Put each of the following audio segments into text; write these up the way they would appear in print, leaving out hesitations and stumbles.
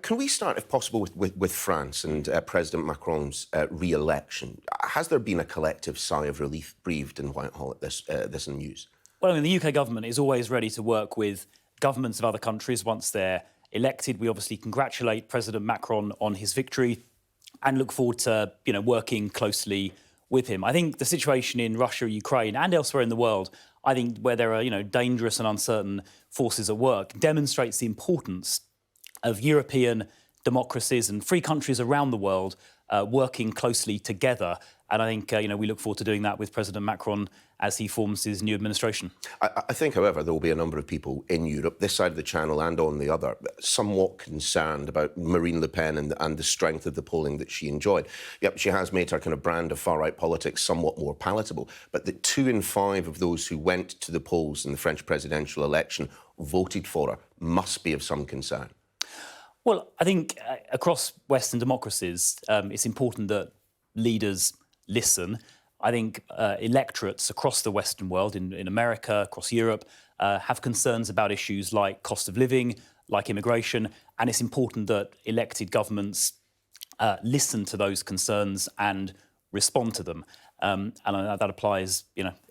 Can we start, if possible, with France and President Macron's re-election? Has there been a collective sigh of relief breathed in Whitehall at this news? Well, I mean, the UK government is always ready to work with governments of other countries once they're elected. We obviously congratulate President Macron on his victory and look forward to, working closely with him. I think the situation in Russia, Ukraine and elsewhere in the world, I think where there are, dangerous and uncertain forces at work, demonstrates the importance of European democracies and free countries around the world working closely together. And I think, we look forward to doing that with President Macron as he forms his new administration. I think, however, there will be a number of people in Europe, this side of the Channel and on the other, somewhat concerned about Marine Le Pen and the strength of the polling that she enjoyed. Yep, she has made her kind of brand of far-right politics somewhat more palatable, but that 2 in 5 of those who went to the polls in the French presidential election voted for her must be of some concern. Well, I think across Western democracies, it's important that leaders listen. I think electorates across the Western world, in America, across Europe, have concerns about issues like cost of living, like immigration, and it's important that elected governments listen to those concerns and respond to them. And that applies,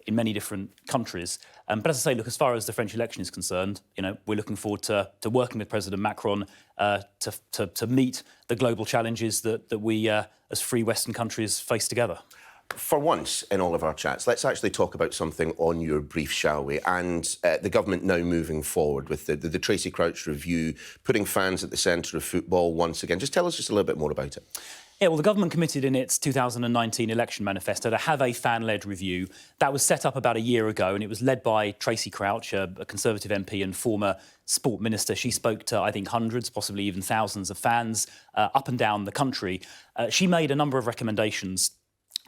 in many different countries. But as I say, look, as far as the French election is concerned, we're looking forward to working with President Macron to meet the global challenges that we, as free Western countries, face together. For once in all of our chats, let's actually talk about something on your brief, shall we? And the government now moving forward with the Tracy Crouch review, putting fans at the centre of football once again. Just tell us just a little bit more about it. Yeah, well, the government committed in its 2019 election manifesto to have a fan-led review. That was set up about a year ago, and it was led by Tracy Crouch, a Conservative MP and former sport minister. She spoke to, I think, hundreds, possibly even thousands of fans up and down the country. She made a number of recommendations.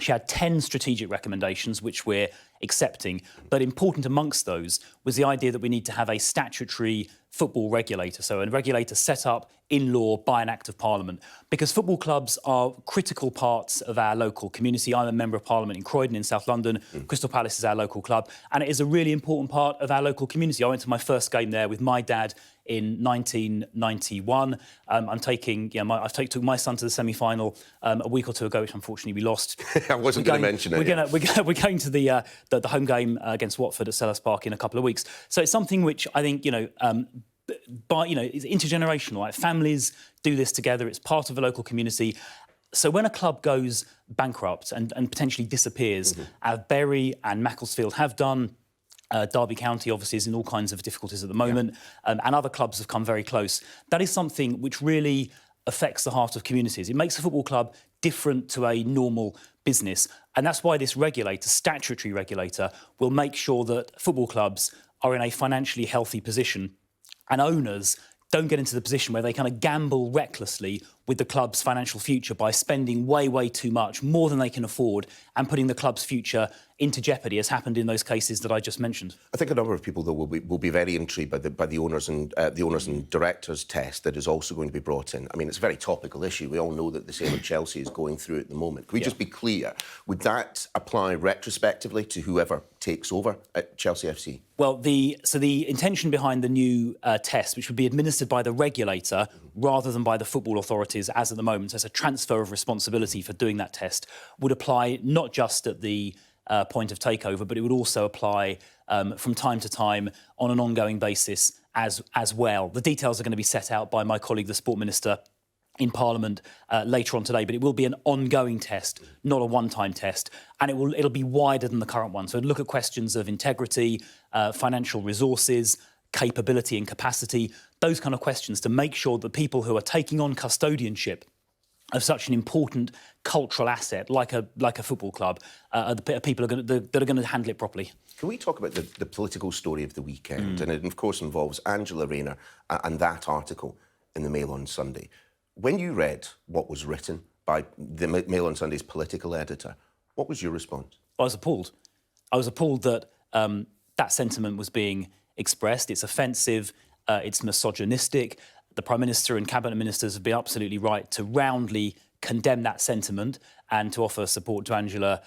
She had 10 strategic recommendations, which we're accepting. But important amongst those was the idea that we need to have a statutory football regulator, so a regulator set up in law by an Act of Parliament, because football clubs are critical parts of our local community. I'm a Member of Parliament in Croydon in South London. Crystal Palace is our local club, and it is a really important part of our local community. I went to my first game there with my dad in 1991. I'm taking, I took my son to the semi-final a week or two ago, which unfortunately we lost. I wasn't going to mention it. We're going to the home game against Watford at Selhurst Park in a couple of weeks. So it's something which I think, it's intergenerational. Like, families do this together. It's part of a local community. So when a club goes bankrupt and potentially disappears, as Bury and Macclesfield have done, Derby County obviously is in all kinds of difficulties at the moment, and other clubs have come very close. That is something which really affects the heart of communities. It makes a football club different to a normal business, and that's why this regulator, statutory regulator, will make sure that football clubs are in a financially healthy position and owners don't get into the position where they kind of gamble recklessly with the club's financial future by spending way, way too much, more than they can afford, and putting the club's future into jeopardy, as happened in those cases that I just mentioned. I think a number of people, though, will be very intrigued by the owners and directors test that is also going to be brought in. I mean, it's a very topical issue. We all know that the sale of Chelsea is going through at the moment. Can we just be clear? Would that apply retrospectively to whoever takes over at Chelsea FC? Well, the intention behind the new test, which would be administered by the regulator rather than by the football authorities as at the moment, so it's a transfer of responsibility for doing that test, would apply not just at the point of takeover, but it would also apply from time to time on an ongoing basis as well. The details are going to be set out by my colleague, the Sport Minister, in Parliament later on today, but it will be an ongoing test, not a one-time test, and it'll be wider than the current one. So it'll look at questions of integrity, financial resources, capability and capacity, those kind of questions, to make sure that people who are taking on custodianship of such an important cultural asset like a football club are the people that are going to handle it properly. Can we talk about the political story of the weekend? And it, of course, involves Angela Rayner and that article in the Mail on Sunday. When you read what was written by the Mail on Sunday's political editor, what was your response? I was appalled. I was appalled that that sentiment was being expressed. It's offensive, it's misogynistic. The Prime Minister and Cabinet Ministers have been absolutely right to roundly condemn that sentiment and to offer support to Angela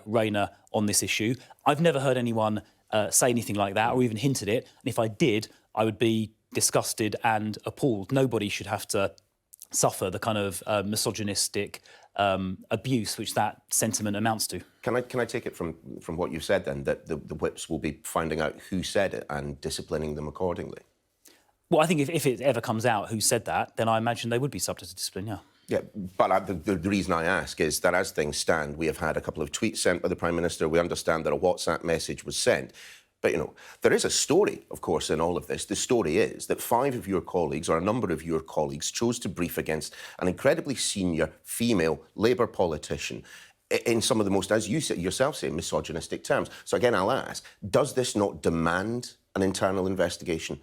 Rayner on this issue. I've never heard anyone say anything like that or even hint at it. And if I did, I would be disgusted and appalled. Nobody should have to suffer the kind of misogynistic abuse which that sentiment amounts to. Can I take it from what you said then, that the whips will be finding out who said it and disciplining them accordingly? Well, I think if it ever comes out who said that, then I imagine they would be subject to discipline, yeah. Yeah, but the reason I ask is that as things stand, we have had a couple of tweets sent by the Prime Minister. We understand that a WhatsApp message was sent. But, there is a story, of course, in all of this. The story is that 5 of your colleagues, or a number of your colleagues, chose to brief against an incredibly senior female Labour politician in some of the most, as you yourself say, misogynistic terms. So again, I'll ask, does this not demand an internal investigation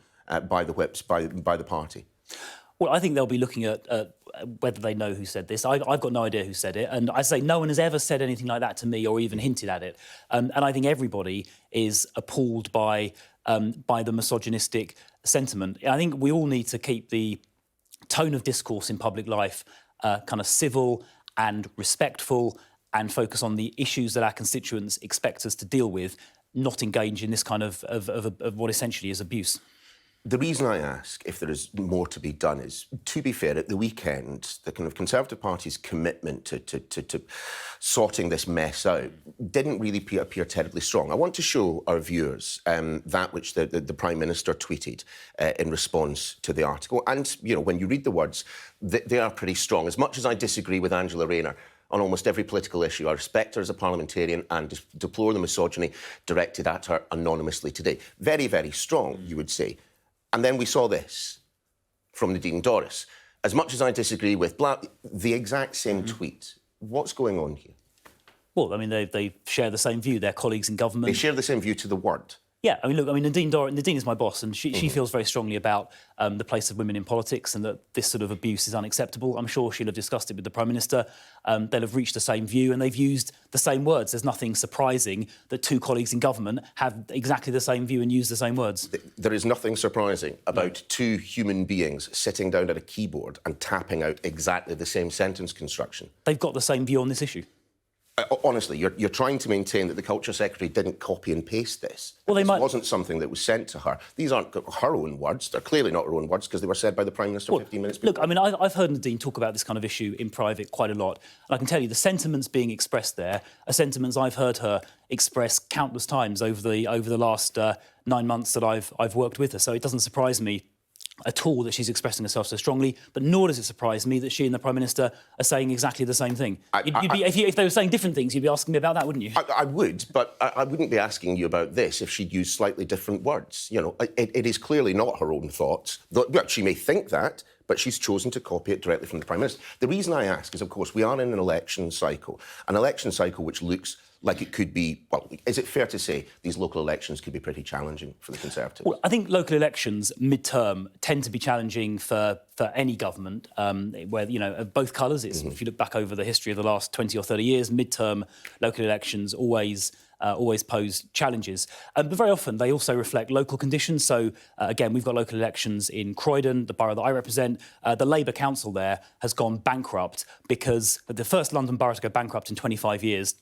by the whips, by the party? Well, I think they'll be looking at whether they know who said this. I've got no idea who said it. And I say no one has ever said anything like that to me or even hinted at it. And I think everybody is appalled by the misogynistic sentiment. I think we all need to keep the tone of discourse in public life kind of civil and respectful and focus on the issues that our constituents expect us to deal with, not engage in this kind of what essentially is abuse. The reason I ask if there is more to be done is, to be fair, at the weekend, the kind of Conservative Party's commitment to sorting this mess out didn't really appear terribly strong. I want to show our viewers that which the Prime Minister tweeted in response to the article. And, when you read the words, they are pretty strong. As much as I disagree with Angela Rayner on almost every political issue, I respect her as a parliamentarian and deplore the misogyny directed at her anonymously today. Very, very strong, you would say. And then we saw this from Nadine Dorries. As much as I disagree with the exact same tweet. What's going on here? Well, I mean, they share the same view. They're colleagues in government. They share the same view to the word. Yeah, I mean, look, Nadine is my boss, and she feels very strongly about the place of women in politics and that this sort of abuse is unacceptable. I'm sure she'll have discussed it with the Prime Minister. They'll have reached the same view, and they've used the same words. There's nothing surprising that 2 colleagues in government have exactly the same view and use the same words. There is nothing surprising about 2 human beings sitting down at a keyboard and tapping out exactly the same sentence construction. They've got the same view on this issue. Honestly, you're trying to maintain that the Culture Secretary didn't copy and paste this. Well, This wasn't something that was sent to her. These aren't her own words. They're clearly not her own words because they were said by the Prime Minister 15 minutes before. Look, I mean, I've heard Nadine talk about this kind of issue in private quite a lot. And I can tell you the sentiments being expressed there are sentiments I've heard her express countless times over the last 9 months that I've worked with her. So it doesn't surprise me at all that she's expressing herself so strongly, but nor does it surprise me that she and the Prime Minister are saying exactly the same thing. If they were saying different things, you'd be asking me about that, wouldn't you? I would, but I wouldn't be asking you about this if she'd used slightly different words. It is clearly not her own thoughts. Well, she may think that, but she's chosen to copy it directly from the Prime Minister. The reason I ask is, of course, we are in an election cycle which looks like it could be, well, is it fair to say these local elections could be pretty challenging for the Conservatives? Well, I think local elections mid-term tend to be challenging for any government, where, of both colours. If you look back over the history of the last 20 or 30 years, mid-term local elections always pose challenges. But very often they also reflect local conditions. So, again, we've got local elections in Croydon, the borough that I represent. The Labour council there has gone bankrupt because the first London borough to go bankrupt in 25 years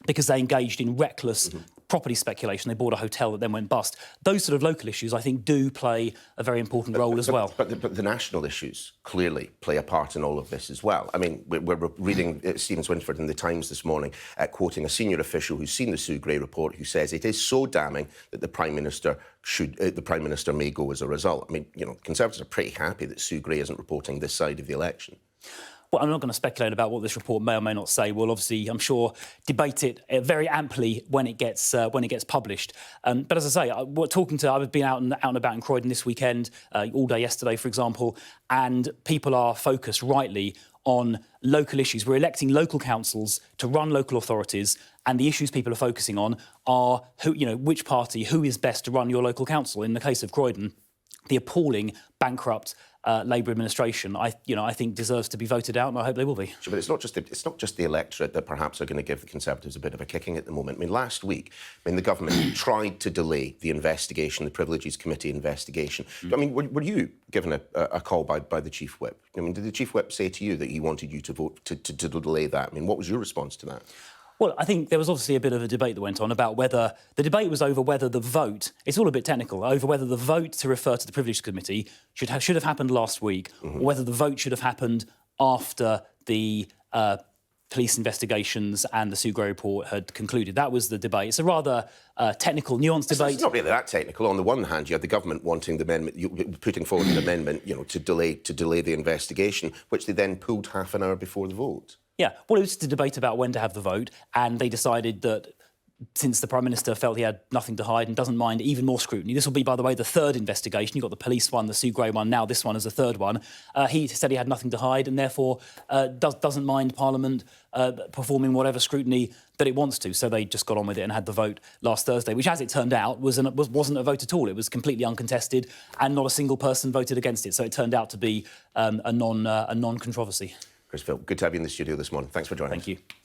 because they engaged in reckless property speculation. They bought a hotel that then went bust. Those sort of local issues, I think, do play a very important role as well. But the national issues clearly play a part in all of this as well. I mean, we're reading Stephen Swinford in The Times this morning, quoting a senior official who's seen the Sue Gray report, who says it is so damning that the Prime Minister may go as a result. I mean, Conservatives are pretty happy that Sue Gray isn't reporting this side of the election. Well, I'm not going to speculate about what this report may or may not say. We'll obviously, I'm sure, debate it very amply when it gets published. But as I say, I've been out and about in Croydon this weekend, all day yesterday, for example, and people are focused rightly on local issues. We're electing local councils to run local authorities, and the issues people are focusing on are which party, who is best to run your local council. In the case of Croydon, the appalling, bankrupt Labour administration, I think deserves to be voted out, and I hope they will be. Sure, but it's not just the electorate that perhaps are going to give the Conservatives a bit of a kicking at the moment. I mean, last week, the government tried to delay the investigation, the Privileges Committee investigation. I mean, were you given a call by the Chief Whip? I mean, did the Chief Whip say to you that he wanted you to vote to delay that? I mean, what was your response to that? Well, I think there was obviously a bit of a debate that went on about whether the debate was over whether the vote, it's all a bit technical, over whether the vote to refer to the Privileged Committee should have happened last week, or whether the vote should have happened after the police investigations and the Sue Gray report had concluded. That was the debate. It's a rather technical, nuanced debate. It's not really that technical. On the one hand, you had the government wanting the amendment, putting forward an amendment, to delay the investigation, which they then pulled half an hour before the vote. Yeah, well, it was just a debate about when to have the vote, and they decided that since the Prime Minister felt he had nothing to hide and doesn't mind even more scrutiny, this will be, by the way, the third investigation. You've got the police one, the Sue Gray one, now this one is the third one. He said he had nothing to hide and therefore doesn't mind Parliament performing whatever scrutiny that it wants to. So they just got on with it and had the vote last Thursday, which, as it turned out, wasn't a vote at all. It was completely uncontested and not a single person voted against it. So it turned out to be a non-controversy. Chris Philp, good to have you in the studio this morning. Thanks for joining us. Thank you.